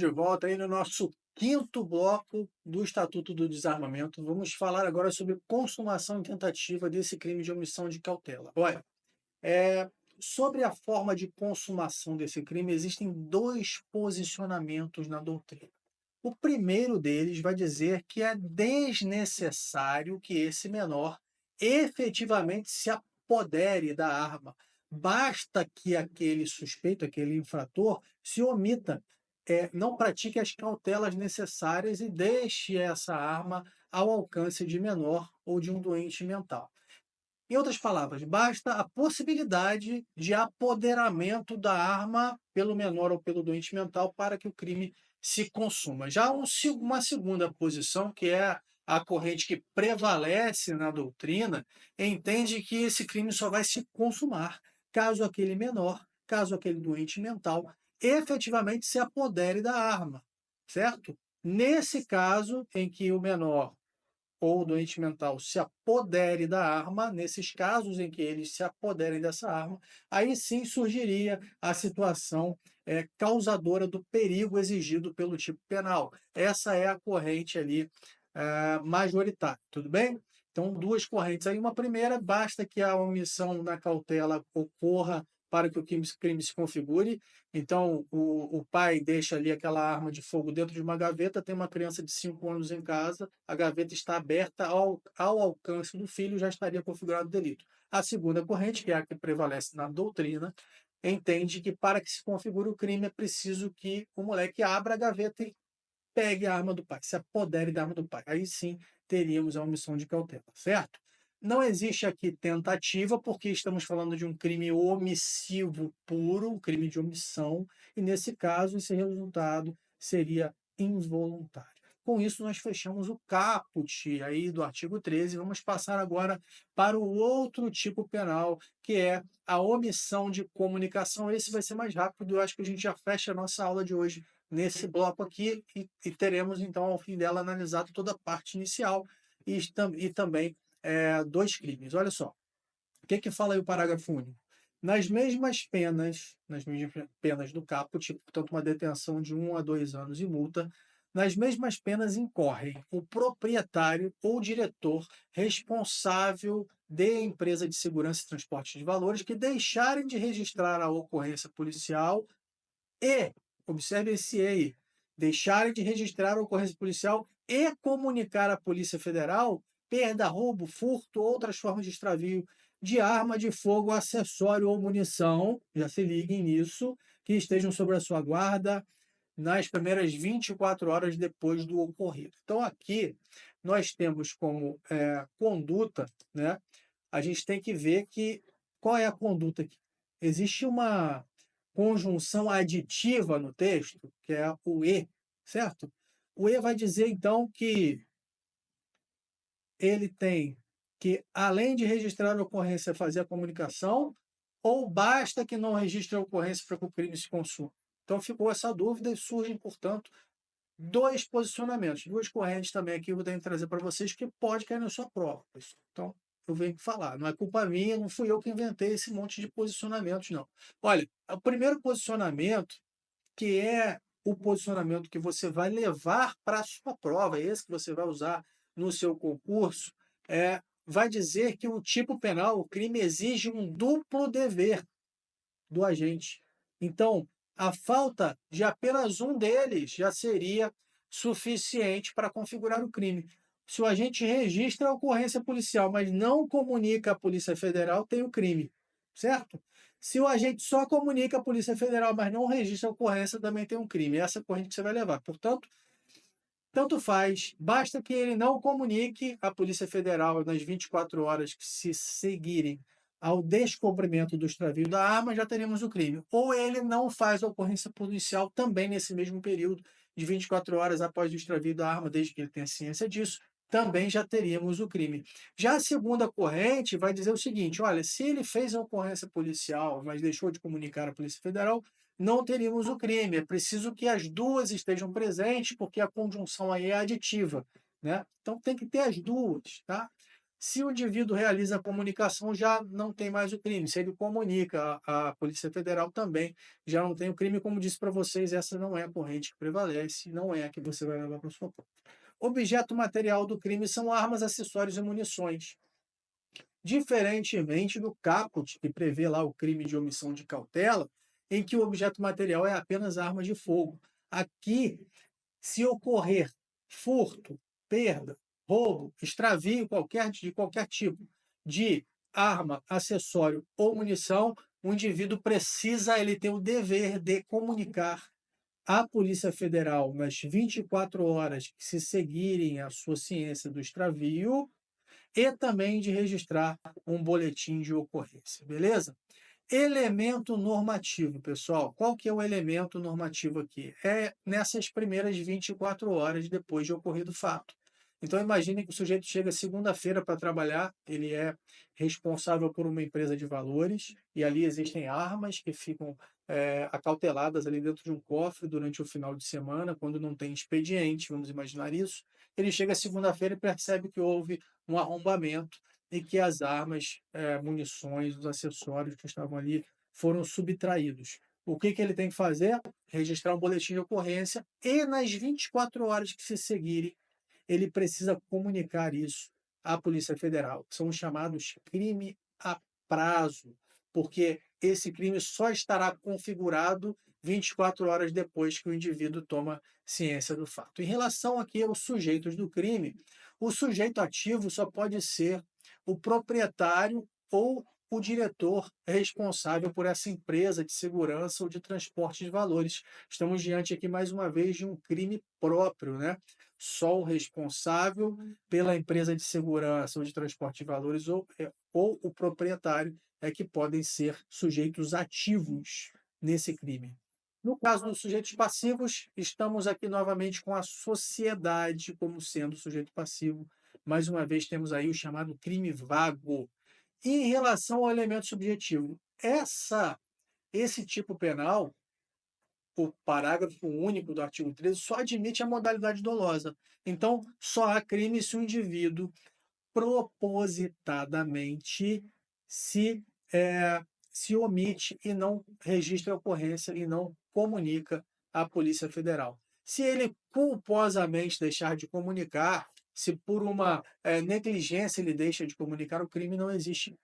de volta aí no nosso quinto bloco do Estatuto do Desarmamento. Vamos falar agora sobre consumação e tentativa desse crime de omissão de cautela. Olha, sobre a forma de consumação desse crime, existem dois posicionamentos na doutrina. O primeiro deles vai dizer que é desnecessário que esse menor efetivamente se apodere da arma. Basta que aquele suspeito, aquele infrator, se omita, não pratique as cautelas necessárias e deixe essa arma ao alcance de menor ou de um doente mental. Em outras palavras, basta a possibilidade de apoderamento da arma pelo menor ou pelo doente mental para que o crime se consuma. Já uma segunda posição, que é a corrente que prevalece na doutrina, entende que esse crime só vai se consumar caso aquele menor, caso aquele doente mental, efetivamente se apodere da arma, certo? Nesse caso em que o menor ou o doente mental se apodere da arma, nesses casos em que eles se apoderem dessa arma, aí sim surgiria a situação causadora do perigo exigido pelo tipo penal. Essa é a corrente ali majoritária, tudo bem? Então, duas correntes aí. Uma primeira, basta que a omissão na cautela ocorra para que o crime se configure. Então, o pai deixa ali aquela arma de fogo dentro de uma gaveta, tem uma criança de 5 anos em casa, a gaveta está aberta ao alcance do filho, já estaria configurado o delito. A segunda corrente, que é a que prevalece na doutrina, entende que para que se configure o crime é preciso que o moleque abra a gaveta e pegue a arma do pai, se apodere da arma do pai. Aí sim teríamos a omissão de cautela, certo? Não existe aqui tentativa, porque estamos falando de um crime omissivo puro, um crime de omissão, e nesse caso esse resultado seria involuntário. Com isso, nós fechamos o caput aí do artigo 13. Vamos passar agora para o outro tipo penal, que é a omissão de comunicação. Esse vai ser mais rápido, eu acho que a gente já fecha a nossa aula de hoje nesse bloco aqui e teremos, então, ao fim dela, analisado toda a parte inicial e também dois crimes. Olha só, o que fala aí o parágrafo único? Nas mesmas penas do caput, portanto, uma detenção de 1 a 2 anos e multa, nas mesmas penas incorrem o proprietário ou diretor responsável de empresa de segurança e transporte de valores que deixarem de registrar a ocorrência policial e, observe esse E aí, deixarem de registrar a ocorrência policial e comunicar à Polícia Federal perda, roubo, furto ou outras formas de extravio de arma de fogo, acessório ou munição, já se liguem nisso, que estejam sob a sua guarda nas primeiras 24 horas depois do ocorrido. Então, aqui nós temos como conduta, né? A gente tem que ver qual é a conduta aqui. Existe uma conjunção aditiva no texto, que é o e, certo? O e vai dizer, então, que ele tem que, além de registrar a ocorrência, fazer a comunicação, ou basta que não registre a ocorrência para que o crime se consuma. Então, ficou essa dúvida e surgem, portanto, dois posicionamentos, duas correntes também aqui que eu tenho que trazer para vocês, que pode cair na sua prova, pessoal. Então, eu venho falar, não é culpa minha, não fui eu que inventei esse monte de posicionamentos, não. Olha, o primeiro posicionamento, que é o posicionamento que você vai levar para a sua prova, esse que você vai usar no seu concurso, vai dizer que o tipo penal, o crime, exige um duplo dever do agente. Então, a falta de apenas um deles já seria suficiente para configurar o crime. Se o agente registra a ocorrência policial, mas não comunica à Polícia Federal, tem o crime, certo? Se o agente só comunica à Polícia Federal, mas não registra a ocorrência, também tem um crime. Essa é a corrente que você vai levar. Portanto, tanto faz, basta que ele não comunique à Polícia Federal nas 24 horas que se seguirem ao descobrimento do extravio da arma, já teremos o crime. Ou ele não faz a ocorrência policial também nesse mesmo período de 24 horas após o extravio da arma, desde que ele tenha ciência disso, também já teríamos o crime. Já a segunda corrente vai dizer o seguinte, olha, se ele fez a ocorrência policial, mas deixou de comunicar à Polícia Federal, não teríamos o crime. É preciso que as duas estejam presentes, porque a conjunção aí é aditiva, né? Então tem que ter as duas, tá? Se o indivíduo realiza a comunicação, já não tem mais o crime. Se ele comunica à Polícia Federal, também já não tem o crime. Como disse para vocês, essa não é a corrente que prevalece, não é a que você vai levar para sua prova. Objeto material do crime são armas, acessórios e munições. Diferentemente do caput, que prevê lá o crime de omissão de cautela, em que o objeto material é apenas arma de fogo. Aqui, se ocorrer furto, perda, roubo, extravio de qualquer tipo de arma, acessório ou munição, o indivíduo precisa, ele tem o dever de comunicar à Polícia Federal nas 24 horas que se seguirem a sua ciência do extravio e também de registrar um boletim de ocorrência, beleza? Elemento normativo, pessoal. Qual que é o elemento normativo aqui? É nessas primeiras 24 horas depois de ocorrido o fato. Então, imagine que o sujeito chega segunda-feira para trabalhar, ele é responsável por uma empresa de valores, e ali existem armas que ficam acauteladas ali dentro de um cofre durante o final de semana, quando não tem expediente, vamos imaginar isso. Ele chega segunda-feira e percebe que houve um arrombamento e que as armas, munições, os acessórios que estavam ali foram subtraídos. O que ele tem que fazer? Registrar um boletim de ocorrência e nas 24 horas que se seguirem, ele precisa comunicar isso à Polícia Federal. São os chamados crime a prazo, porque esse crime só estará configurado 24 horas depois que o indivíduo toma ciência do fato. Em relação aqui aos sujeitos do crime, o sujeito ativo só pode ser o proprietário ou o diretor responsável por essa empresa de segurança ou de transporte de valores. Estamos diante aqui, mais uma vez, de um crime próprio, né? Só o responsável pela empresa de segurança ou de transporte de valores ou o proprietário é que podem ser sujeitos ativos nesse crime. No caso dos sujeitos passivos, estamos aqui novamente com a sociedade como sendo sujeito passivo. Mais uma vez, temos aí o chamado crime vago. E em relação ao elemento subjetivo, esse tipo penal, o parágrafo único do artigo 13, só admite a modalidade dolosa. Então, só há crime se o indivíduo propositadamente se, se omite e não registra a ocorrência e não comunica à Polícia Federal. Se ele culposamente deixar de comunicar, se por uma negligência ele deixa de comunicar o crime, não existe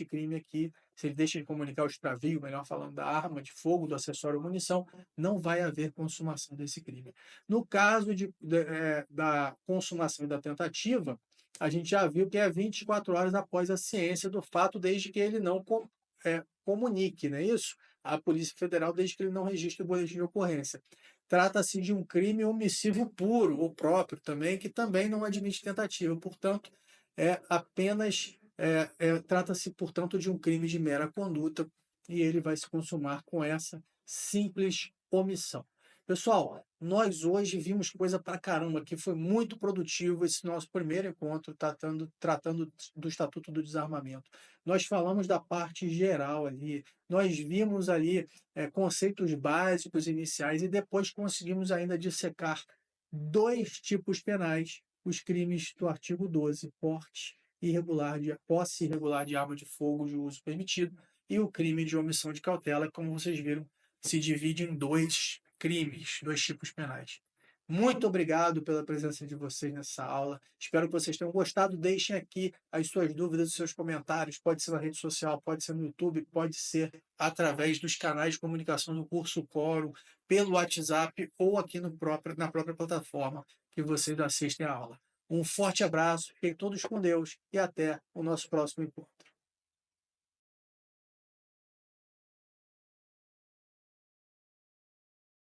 crime aqui. Se ele deixa de comunicar o extravio, melhor falando, da arma de fogo, do acessório ou munição, não vai haver consumação desse crime. No caso da consumação e da tentativa, a gente já viu que é 24 horas após a ciência do fato, desde que ele não comunique, não é isso? A Polícia Federal, desde que ele não registre o boletim de ocorrência. Trata-se de um crime omissivo puro, ou próprio também, que também não admite tentativa. Portanto, trata-se, portanto, de um crime de mera conduta e ele vai se consumar com essa simples omissão. Pessoal, nós hoje vimos coisa pra caramba, que foi muito produtivo esse nosso primeiro encontro tratando do Estatuto do Desarmamento. Nós falamos da parte geral ali, nós vimos ali conceitos básicos iniciais e depois conseguimos ainda dissecar dois tipos penais, os crimes do artigo 12, posse irregular de arma de fogo de uso permitido, e o crime de omissão de cautela, como vocês viram, se divide em dois crimes, dois tipos penais. Muito obrigado pela presença de vocês nessa aula. Espero que vocês tenham gostado. Deixem aqui as suas dúvidas, os seus comentários. Pode ser na rede social, pode ser no YouTube, pode ser através dos canais de comunicação do curso Coro, pelo WhatsApp ou aqui na própria plataforma que vocês assistem a aula. Um forte abraço, fiquem todos com Deus e até o nosso próximo encontro.